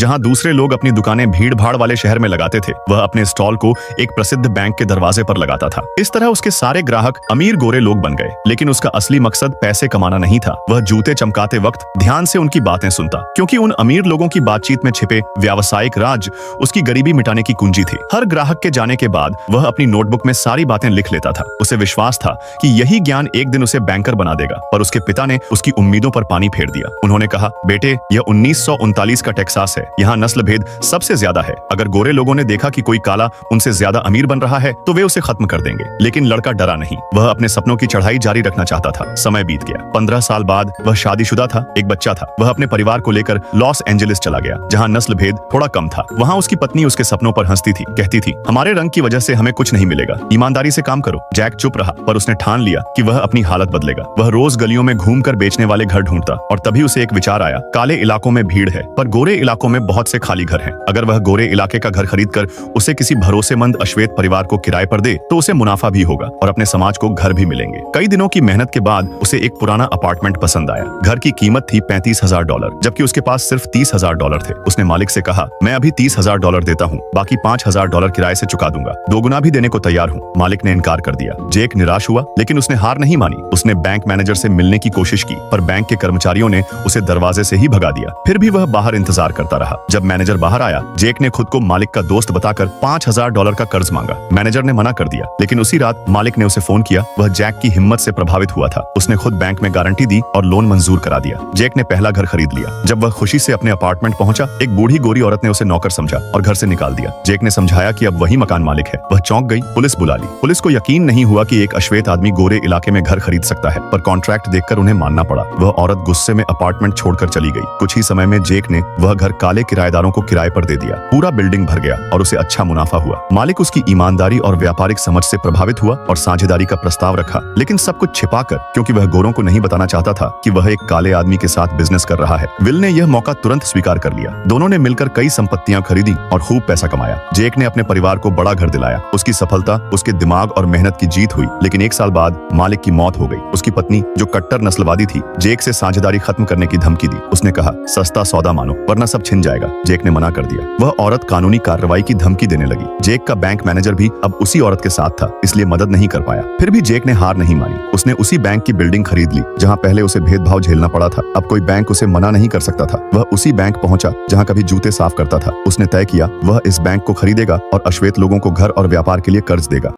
जहां दूसरे लोग अपनी दुकानें भीड़ भाड़ वाले शहर में लगाते थे, वह अपने स्टॉल को एक प्रसिद्ध बैंक के दरवाजे पर लगाता था। इस तरह उसके सारे ग्राहक अमीर गोरे लोग बन गए। लेकिन उसका असली मकसद पैसे कमाना नहीं था। वह जूते चमकाते वक्त ध्यान से उनकी बातें सुनता, क्योंकि उन अमीर लोगों की बातचीत में छिपे व्यावसायिक राज उसकी गरीबी मिटाने की कुंजी थी। हर ग्राहक के जाने के बाद वह अपनी नोटबुक में सारी बातें लिख लेता था। उसे विश्वास था कि यही ज्ञान एक दिन उसे बैंकर बना देगा, पर उसके पिता ने उसकी उम्मीदों पर पानी फेर दिया। उन्होंने कहा, बेटे, यह 1939 का टेक्सास है। यहाँ नस्ल भेद सबसे ज्यादा है। अगर गोरे लोगों ने देखा कि कोई काला उनसे ज्यादा अमीर बन रहा है तो वे उसे खत्म कर देंगे। लेकिन लड़का डरा नहीं। वह अपने सपनों की चढ़ाई जारी रखना चाहता था। समय बीत गया। 15 साल बाद वह शादीशुदा था, एक बच्चा था। वह अपने परिवार को लेकर लॉस एंजलिस चला गया, जहाँ नस्ल भेद थोड़ा कम था। वहाँ उसकी पत्नी उसके सपनों पर हंसती थी, कहती थी, हमारे रंग की वजह से हमें कुछ नहीं मिलेगा, ईमानदारी से काम करो। जैक चुप रहा, पर उसने ठान लिया कि वह अपनी हालत बदलेगा। वह रोज गलियों में घूमकर बेचने वाले घर ढूंढता, और तभी उसे एक विचार आया, काले इलाकों में भीड़ है पर गोरे इलाकों में बहुत से खाली घर हैं। अगर वह गोरे इलाके का घर खरीदकर उसे किसी भरोसेमंद अश्वेत परिवार को किराए पर दे तो उसे मुनाफा भी होगा और अपने समाज को घर भी मिलेंगे। कई दिनों की मेहनत के बाद उसे एक पुराना अपार्टमेंट पसंद आया। घर की कीमत थी $35,000, जबकि उसके पास सिर्फ $30,000 थे। उसने मालिक से कहा, मैं अभी $30,000 देता हूँ, बाकी $5,000 किराए से चुका दूंगा, दोगुना भी देने को तैयार हूँ। मालिक ने इनकार कर दिया। जेक निराश हुआ, लेकिन उसने हार नहीं मानी। उसने बैंक मैनेजर से मिलने की कोशिश की, पर बैंक के कर्मचारियों ने उसे दरवाजे से ही भगा दिया। फिर भी वह बाहर इंतजार करता रहा। जब मैनेजर बाहर आया, जेक ने खुद को मालिक का दोस्त बताकर $5,000 का कर्ज मांगा। मैनेजर ने मना कर दिया, लेकिन उसी रात मालिक ने उसे फोन किया। वह जैक की हिम्मत से प्रभावित हुआ था। उसने खुद बैंक में गारंटी दी और लोन मंजूर करा दिया। जेक ने पहला घर खरीद लिया। जब वह खुशी से अपने अपार्टमेंट पहुंचा, एक बूढ़ी गोरी औरत ने उसे नौकर समझा और घर से निकाल दिया। जेक ने समझाया कि अब वही मकान मालिक है। वह चौंक गई। पुलिस बुला ली। पुलिस को यकीन नहीं हुआ कि एक अश्वेत आदमी गोरे इलाके में घर खरीद सकता है, पर कॉन्ट्रैक्ट देखकर उन्हें मानना पड़ा। वह औरत गुस्से में अपार्टमेंट छोड़कर चली गई। कुछ ही समय में जेक ने वह घर काले किराएदारों को किराए पर दे दिया। पूरा बिल्डिंग भर गया और उसे अच्छा मुनाफा हुआ। मालिक उसकी ईमानदारी और व्यापारिक समझ से प्रभावित हुआ और साझेदारी का प्रस्ताव रखा, लेकिन सब कुछ छिपाकर, क्योंकि वह गोरों को नहीं बताना चाहता था कि वह एक काले आदमी के साथ बिजनेस कर रहा है। विल ने यह मौका तुरंत स्वीकार कर लिया। दोनों ने मिलकर कई संपत्तियां खरीदी और खूब पैसा कमाया। जेक ने अपने परिवार को बड़ा घर दिलाया। उसकी सफलता उसके दिमाग और मेहनत की जीत हुई। लेकिन एक साल बाद मालिक की मौत हो गई। उसकी पत्नी, जो कट्टर नस्लवादी थी, जेक से साझेदारी खत्म करने की धमकी दी। उसने कहा, सस्ता सौदा मानो वरना सब छिन जाएगा। जेक ने मना कर दिया। वह औरत कानूनी कार्रवाई की धमकी देने लगी। जेक का बैंक मैनेजर भी अब उसी औरत के साथ था, इसलिए मदद नहीं कर पाया। फिर भी जेक ने हार नहीं मानी। उसने उसी बैंक की बिल्डिंग खरीद ली जहां पहले उसे भेदभाव झेलना पड़ा था। अब कोई बैंक उसे मना नहीं कर सकता था। वह उसी बैंक पहुंचा जहां कभी जूते साफ करता था। उसने तय किया, वह इस बैंक को खरीदेगा और अश्वेत लोगों को घर और व्यापार के लिए कर्ज देगा।